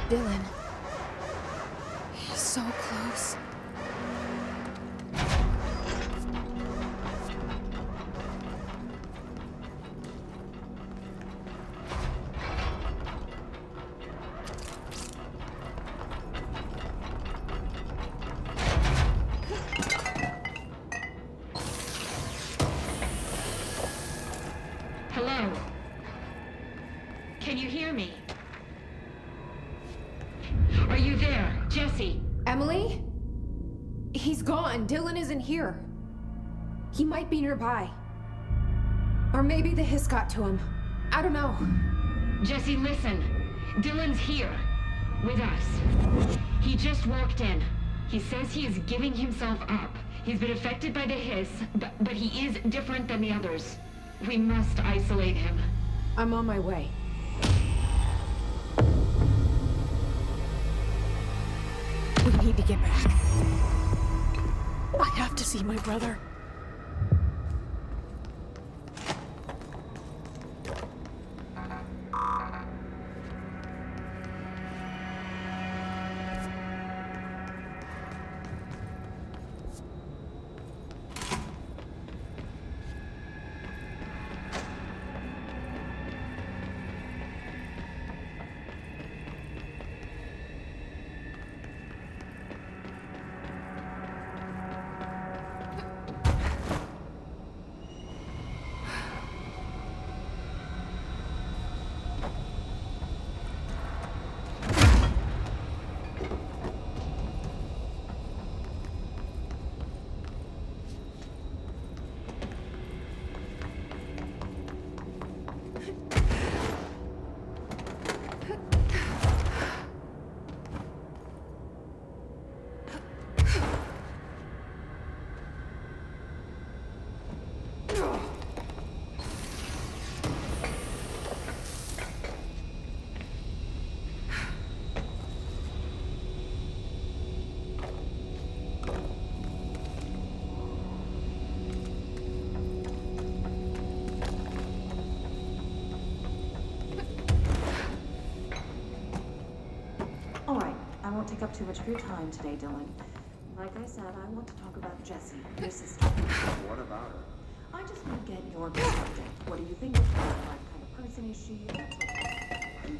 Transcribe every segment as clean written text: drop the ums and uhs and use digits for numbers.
Dylan. He's so close. Hello? Can you hear me? Are you there, Jesse? Emily? He's gone. Dylan isn't here. He might be nearby. Or maybe the hiss got to him. I don't know. Jesse, listen. Dylan's here. With us. He just walked in. He says he is giving himself up. He's been affected by the hiss, but he is different than the others. We must isolate him. I'm on my way. We need to get back. I have to see my brother. All right, I won't take up too much of your time today, Dylan. Like I said, I want to talk about Jessie, your sister. What about her? I just want to get your perspective. What do you think of her? What kind of person is she? That sort of thing.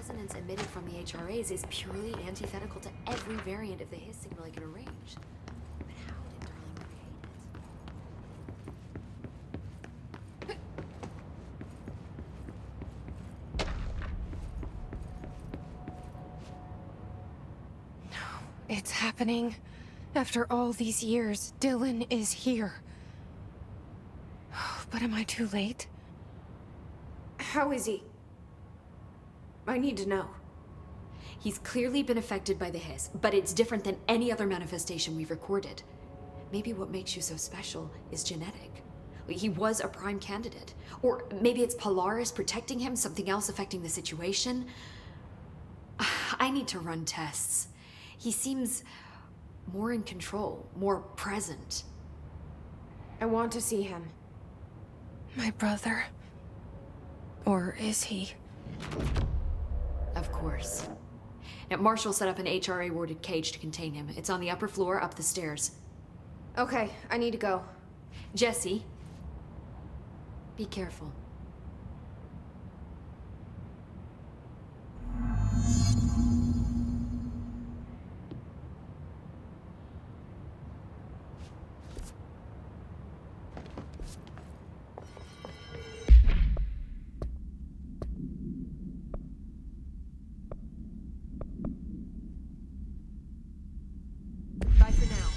resonance emitted from the HRAs is purely antithetical to every variant of the Hiss signal I can arrange. But how did Darling create No, it's happening. After all these years, Dylan is here. But am I too late? How is he? I need to know. He's clearly been affected by the Hiss, but it's different than any other manifestation we've recorded. Maybe what makes you so special is genetic. He was a prime candidate. Or maybe it's Polaris protecting him, something else affecting the situation. I need to run tests. He seems more in control, more present. I want to see him. My brother. Or is he? Of course. Now, Marshall set up an HRA-warded cage to contain him. It's on the upper floor, up the stairs. Okay, I need to go. Jesse, be careful. Bye for now.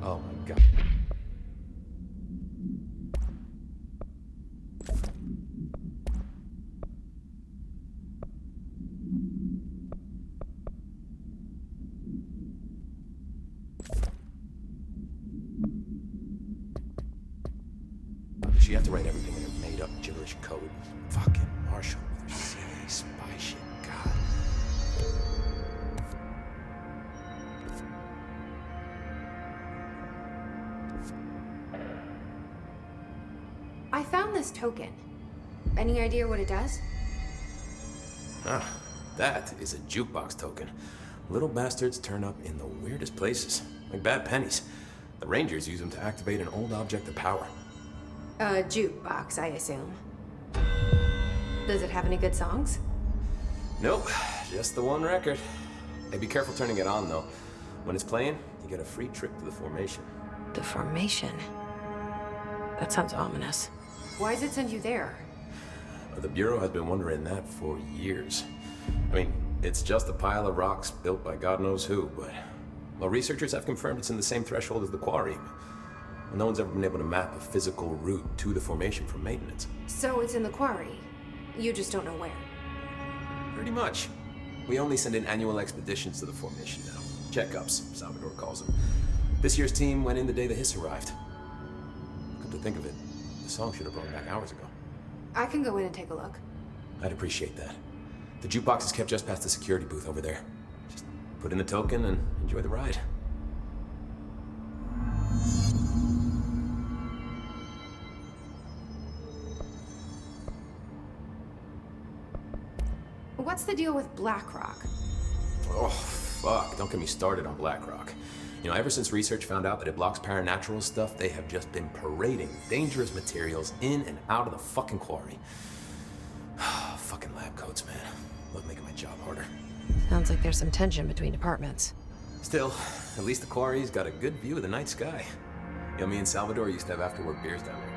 Oh my god. She had to write everything in her made-up gibberish code. Fucking Marshall with her CIA spy shit. God. I found this token. Any idea what it does? Ah, that is a jukebox token. Little bastards turn up in the weirdest places, like bad pennies. The Rangers use them to activate an old object of power. A jukebox, I assume. Does it have any good songs? Nope, just the one record. Hey, be careful turning it on, though. When it's playing, you get a free trip to the formation. The formation? That sounds ominous. Why does it send you there? The Bureau has been wondering that for years. I mean, it's just a pile of rocks built by God knows who, but... Well, researchers have confirmed it's in the same threshold as the quarry. No one's ever been able to map a physical route to the formation from maintenance. So it's in the quarry. You just don't know where. Pretty much. We only send in annual expeditions to the formation now. Checkups, Salvador calls them. This year's team went in the day the Hiss arrived. Come to think of it, the song should have brought back hours ago. I can go in and take a look. I'd appreciate that. The jukebox is kept just past the security booth over there. Just put in the token and enjoy the ride. What's the deal with BlackRock? Oh, fuck. Don't get me started on BlackRock. You know, ever since research found out that it blocks paranatural stuff, they have just been parading dangerous materials in and out of the fucking quarry. Fucking lab coats, man. Love making my job harder. Sounds like there's some tension between departments. Still, at least the quarry's got a good view of the night sky. You know, me and Salvador used to have after-work beers down there.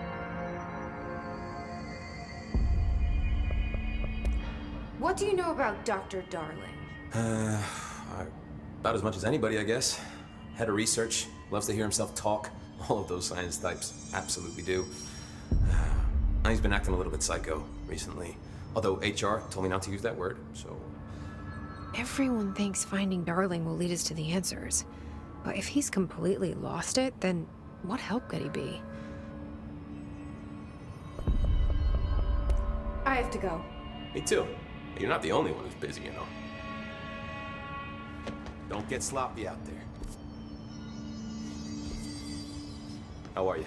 What do you know about Dr. Darling? About as much as anybody, I guess. Head of research, loves to hear himself talk. All of those science types absolutely do. He's been acting a little bit psycho recently. Although HR told me not to use that word, so... Everyone thinks finding Darling will lead us to the answers. But if he's completely lost it, then what help could he be? I have to go. Me too. You're not the only one who's busy, you know. Don't get sloppy out there. How are you?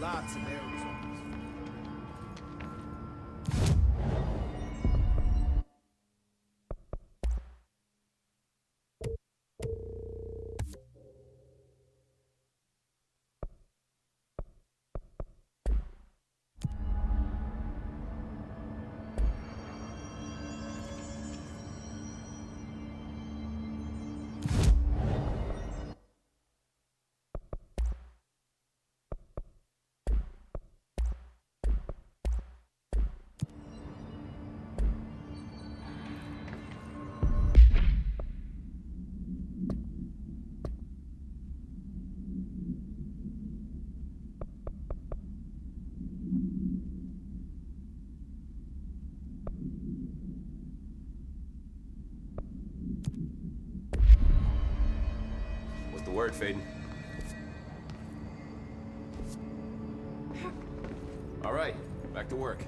Lots of arrows on this. What's the word, Faden? All right, back to work.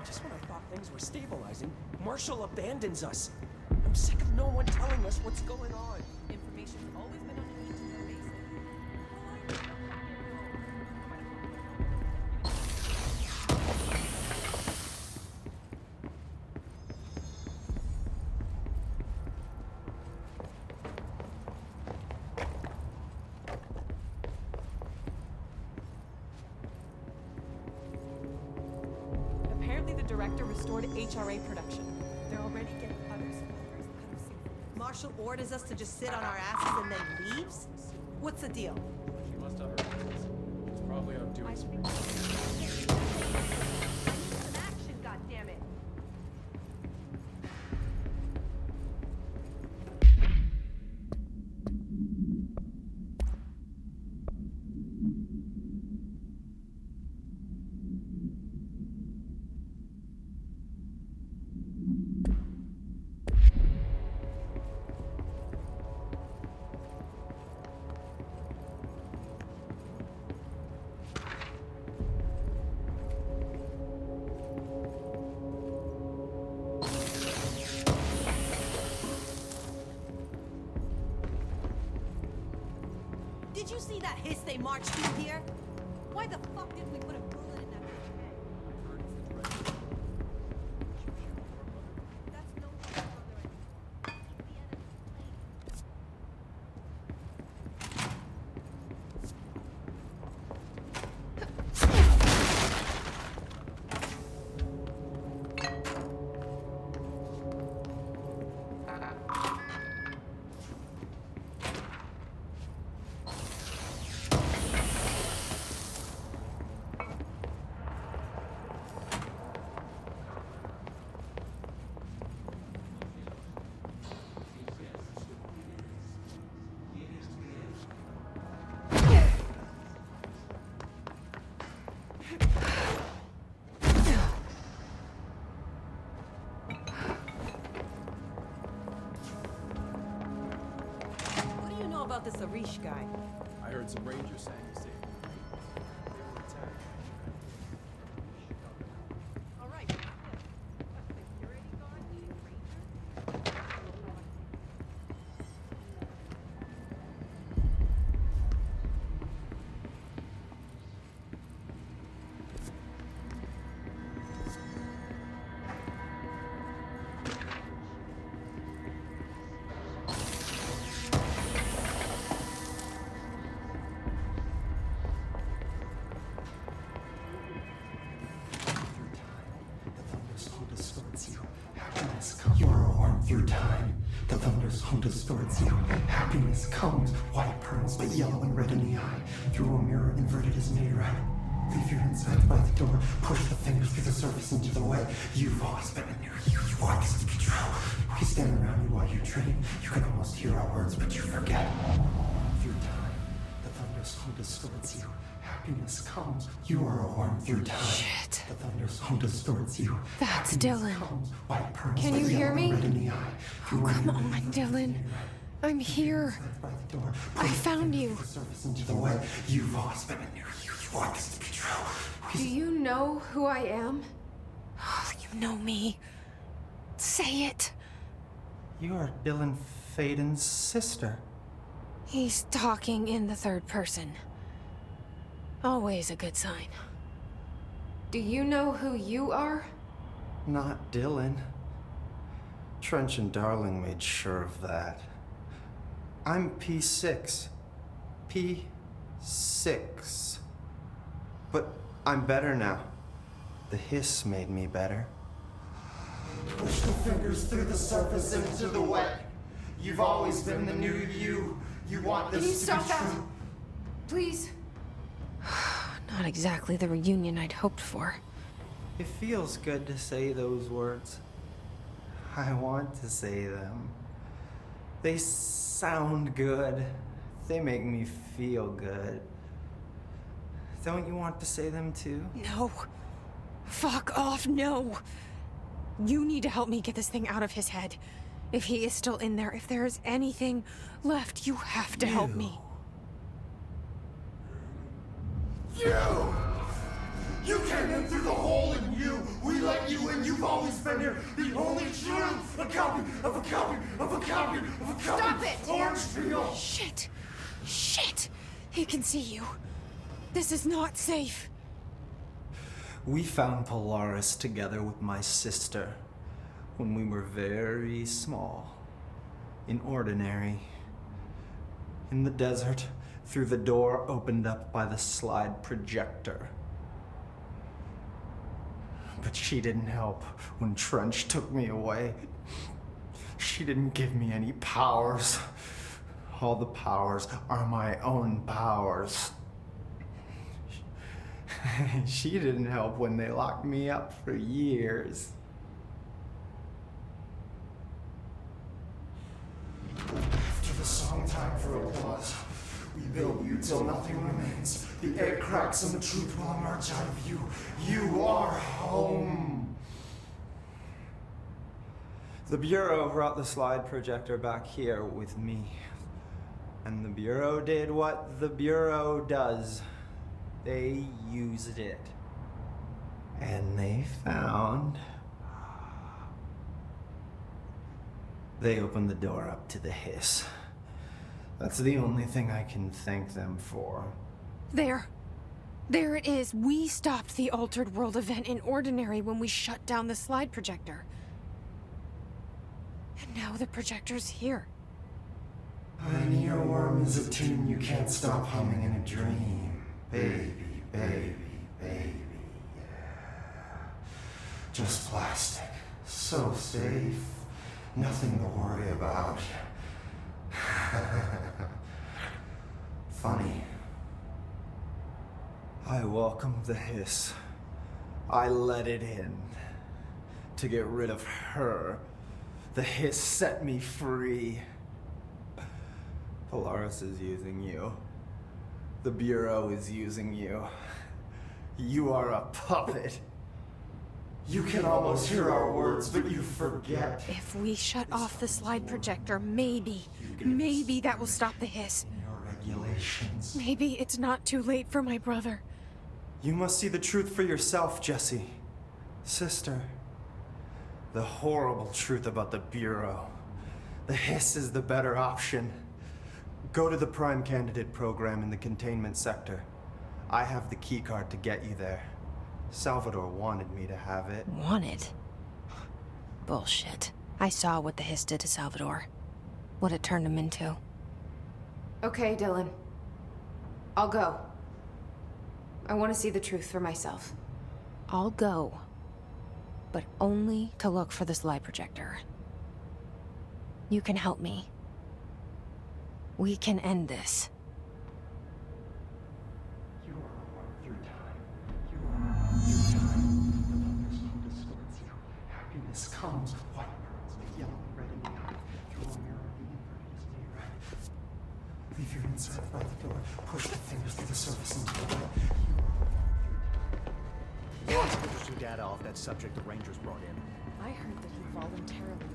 Just when I thought things were stabilizing, Marshall abandons us. I'm sick of no one telling us what's going on. Information's always been on a need-to-know basis. Apparently the director restored HRA production. They're already getting others. Marshall orders us to just sit on our asses and then leaves? What's the deal? She must have her reasons. It's probably out doing some... An action, goddammit! Did you see that hiss they marched through here? Why the fuck didn't we put a bullet in that bitch's head? That's no further. Keep the enemy playing. about this Arish guy? I heard some rangers saying he saved the Marines. They were attacked. All right. Security guard eating rangers? You are a worm through time. The thunder's home distorts you. Happiness comes, white burns, but yellow and red in the eye. Through a mirror inverted is made right. Leave your insides by the door. Push the fingers through the surface into the way. You've always been a near you. You want this to be true. We stand around you while you dream. You can almost hear our words, but you forget. Through time, the thunder's home distorts you. Happiness comes. You are a worm through time. Shit. The thunder's home distorts you. That's Happiness Dylan. comes, white burns, Can but you yellow hear and me? red in the eye. Oh, come on, Dylan. I'm here. I found you. The surface into the way. You've always been a near you. You want this to be true. Do you know who I am? Oh, you know me. Say it. You are Dylan Faden's sister. He's talking in the third person. Always a good sign. Do you know who you are? Not Dylan. Trench and Darling made sure of that. I'm P6. P6. But I'm better now. The hiss made me better. Push the fingers through the surface into the wet. You've always been the new you. You want this Can you to stop be that? true. Please. Not exactly the reunion I'd hoped for. It feels good to say those words. I want to say them. They sound good. They make me feel good. Don't you want to say them too? No. Fuck off, no. You need to help me get this thing out of his head. If he is still in there, if there is anything left, you have to help me. You! You came in through the hole in you! We let you in, you've always been here! The only truth! A copy of a copy of a copy of a copy! Stop it! Orange peel! Shit! Shit! He can see you. This is not safe. We found Polaris together with my sister when we were very small. In Ordinary. In the desert, through the door opened up by the slide projector. But she didn't help when Trench took me away. She didn't give me any powers. All the powers are my own powers. She didn't help when they locked me up for years. After the song time for applause, we build you till nothing remains. The air cracks and the truth will emerge out of you. You are home. The Bureau brought the slide projector back here with me. And the Bureau did what the Bureau does. They used it. And they found... They opened the door up to the hiss. That's the only thing I can thank them for. There. There it is. We stopped the Altered World event in Ordinary when we shut down the slide projector. And now the projector's here. An earworm is a tune you can't stop humming in a dream. Baby, baby, baby, yeah. Just plastic. So safe. Nothing to worry about. Funny. I welcomed the hiss. I let it in. To get rid of her. The hiss set me free. Polaris is using you. The Bureau is using you. You are a puppet. You can almost hear our words, but you forget. If we shut off the slide projector, maybe that will stop the hiss. Your regulations. Maybe it's not too late for my brother. You must see the truth for yourself, Jesse. Sister. The horrible truth about the Bureau. The hiss is the better option. Go to the Prime Candidate program in the containment sector. I have the keycard to get you there. Salvador wanted me to have it. Wanted? Bullshit. I saw what the hiss did to Salvador. What it turned him into. Okay, Dylan. I'll go. I want to see the truth for myself. I'll go. But only to look for the slide projector. You can help me. We can end this. You are worth your time. You are your time. The thunder's home distorts you. Happiness comes with white pearls, with yellow and red in the eye. Through a mirror, the inverted is made right. Leave your inside by the door. Push the fingers through the surface into the light. Register data off that subject the Rangers brought in. I heard that he voluntarily